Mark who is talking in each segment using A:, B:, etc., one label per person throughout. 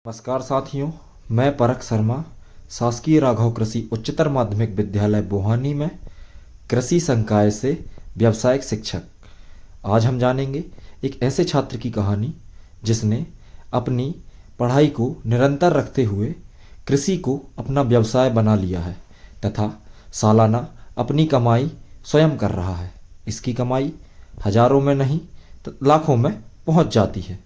A: नमस्कार साथियों, मैं परख शर्मा शासकीय राघव कृषि उच्चतर माध्यमिक विद्यालय बोहानी में कृषि संकाय से व्यावसायिक शिक्षक। आज हम जानेंगे एक ऐसे छात्र की कहानी जिसने अपनी पढ़ाई को निरंतर रखते हुए कृषि को अपना व्यवसाय बना लिया है तथा सालाना अपनी कमाई स्वयं कर रहा है। इसकी कमाई हजारों में नहीं तो लाखों में पहुंच जाती है।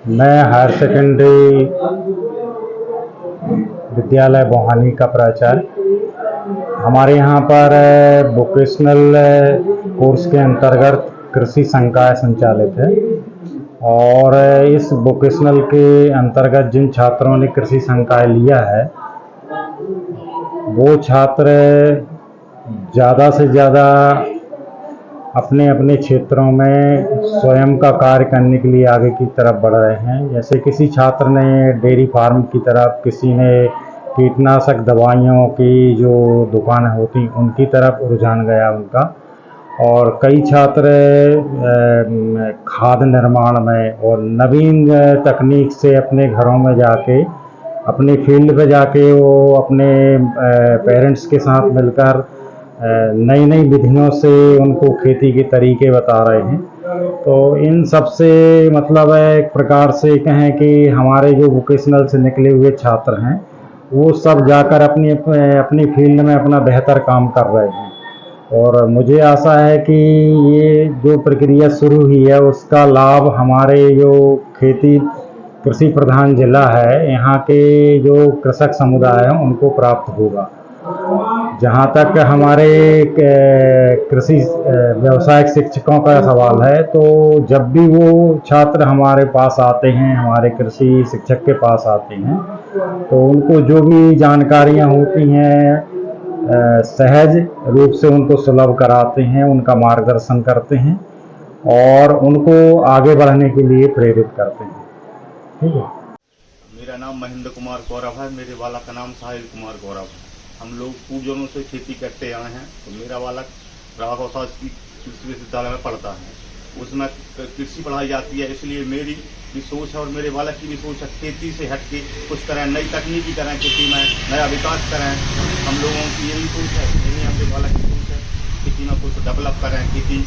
B: मैं हायर सेकेंडरी विद्यालय बोहानी का प्राचार्य। हमारे यहाँ पर वोकेशनल कोर्स के अंतर्गत कृषि संकाय संचालित है और इस वोकेशनल के अंतर्गत जिन छात्रों ने कृषि संकाय लिया है वो छात्र ज़्यादा से ज़्यादा अपने अपने क्षेत्रों में स्वयं का कार्य करने के लिए आगे की तरफ बढ़ रहे हैं। जैसे किसी छात्र ने डेयरी फार्म की तरफ, किसी ने कीटनाशक दवाइयों की जो दुकानें होती उनकी तरफ रुझान गया उनका, और कई छात्र खाद निर्माण में और नवीन तकनीक से अपने घरों में जाके, अपनी फील्ड पे जाके वो अपने पेरेंट्स के साथ मिलकर नई नई विधियों से उनको खेती के तरीके बता रहे हैं। तो इन सब से मतलब है एक प्रकार से कहें कि हमारे जो वोकेशनल से निकले हुए छात्र हैं वो सब जाकर अपनी अपनी फील्ड में अपना बेहतर काम कर रहे हैं। और मुझे आशा है कि ये जो प्रक्रिया शुरू हुई है उसका लाभ हमारे जो खेती कृषि प्रधान जिला है, यहाँ के जो कृषक समुदाय हैं उनको प्राप्त होगा। जहाँ तक हमारे कृषि व्यावसायिक शिक्षकों का सवाल है, तो जब भी वो छात्र हमारे पास आते हैं, हमारे कृषि शिक्षक के पास आते हैं, तो उनको जो भी जानकारियाँ होती हैं सहज रूप से उनको सुलभ कराते हैं, उनका मार्गदर्शन करते हैं और उनको आगे बढ़ने के लिए प्रेरित करते हैं। ठीक है।
C: मेरा नाम महेंद्र कुमार गौरव है। मेरे बालक का नाम साहिल कुमार गौरव है। हम लोग पूर्वजों से खेती करते आए हैं। तो मेरा बालक राघव शासकीय कृषि विश्वविद्यालय में पढ़ता है, उसमें कृषि पढ़ाई जाती है। इसलिए मेरी भी सोच है और मेरे बालक की भी सोच है, खेती से हट के कुछ करें, नई तकनीकी करें, खेती में नया विकास करें। हम लोगों की यही सोच है, यही हमारे बालक की सोच है, खेती में कुछ डेवलप करें, खेती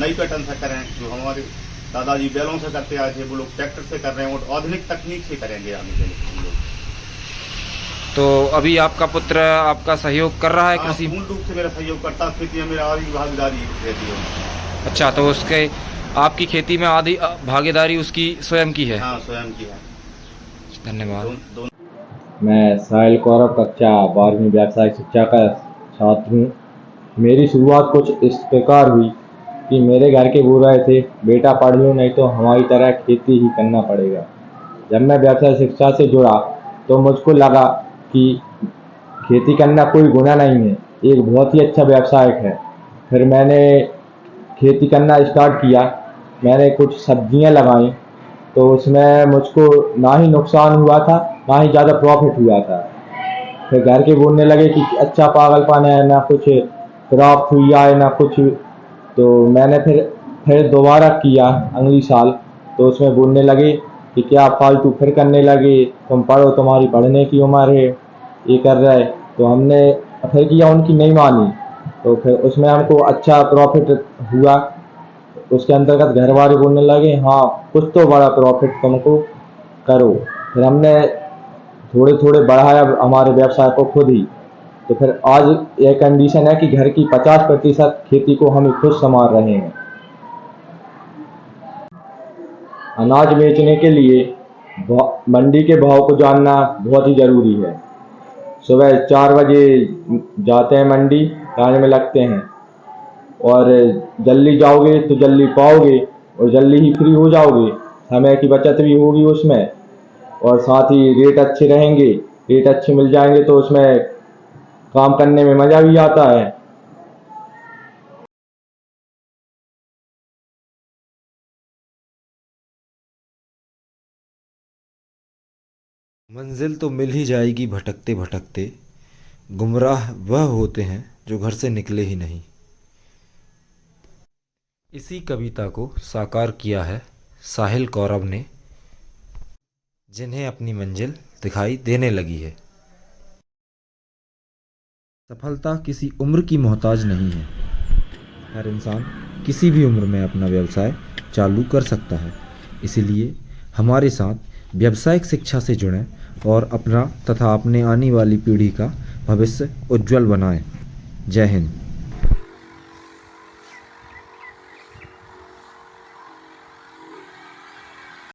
C: नई पैटर्न से करें। जो हमारे दादाजी बैलों से करते आए थे वो लोग ट्रैक्टर से कर रहे हैं और आधुनिक तकनीक से करेंगे आगे चले हम लोग।
A: तो अभी आपका पुत्र आपका सहयोग कर रहा है कृषि?
C: पूर्ण रूप से मेरा सहयोग करता है। खेती में मेरा आधी भागीदारी रहती है।
A: अच्छा, तो उसके आपकी खेती में आधी भागीदारी उसकी स्वयं की है?
C: हाँ, स्वयं की है।
A: धन्यवाद।
D: मैं साहिल गौरव कक्षा 12वीं व्यावसायिक शिक्षा का छात्र हूँ। मेरी शुरुआत कुछ इस प्रकार हुई कि मेरे घर के बोल रहे थे, बेटा पढ़ लो नहीं तो हमारी तरह खेती ही करना पड़ेगा। जब मैं व्यवसाय शिक्षा से जुड़ा तो मुझको लगा कि खेती करना कोई गुनाह नहीं है, एक बहुत ही अच्छा व्यवसाय है। फिर मैंने खेती करना स्टार्ट किया। मैंने कुछ सब्जियां लगाई तो उसमें मुझको ना ही नुकसान हुआ था, ना ही ज़्यादा प्रॉफिट हुआ था। फिर घर के बोलने लगे कि अच्छा पागलपन है, ना कुछ प्राप्त हुआ है ना कुछ। तो मैंने फिर दोबारा किया अगली साल, तो उसमें बोलने लगे कि क्या फालतू फिर करने लगे, तुम पढ़ो, तुम्हारी पढ़ने की उम्र है, ये कर रहे। तो हमने फिर किया, उनकी नहीं मानी। तो फिर उसमें हमको अच्छा प्रॉफिट हुआ। उसके अंतर्गत घर वाले बोलने लगे हाँ कुछ तो बड़ा प्रॉफिट तुमको करो। फिर हमने थोड़े थोड़े बढ़ाया हमारे व्यवसाय को खुद ही। तो फिर आज यह कंडीशन है कि घर की 50% खेती को हम खुद संभाल रहे हैं। अनाज बेचने के लिए मंडी के भाव को जानना बहुत ही ज़रूरी है। सुबह 4 बजे जाते हैं मंडी, लाइन में लगते हैं, और जल्दी जाओगे तो जल्दी पाओगे और जल्दी ही फ्री हो जाओगे। समय की बचत भी होगी उसमें, और साथ ही रेट अच्छे रहेंगे। रेट अच्छे मिल जाएंगे तो उसमें काम करने में मज़ा भी आता है।
A: मंजिल तो मिल ही जाएगी भटकते भटकते, गुमराह वह होते हैं जो घर से निकले ही नहीं। इसी कविता को साकार किया है साहिल कौरव ने जिन्हें अपनी मंजिल दिखाई देने लगी है। सफलता किसी उम्र की मोहताज नहीं है। हर इंसान किसी भी उम्र में अपना व्यवसाय चालू कर सकता है। इसीलिए हमारे साथ व्यावसायिक शिक्षा से जुड़ें और अपना तथा अपने आने वाली पीढ़ी का भविष्य उज्जवल बनाएं। जय हिंद।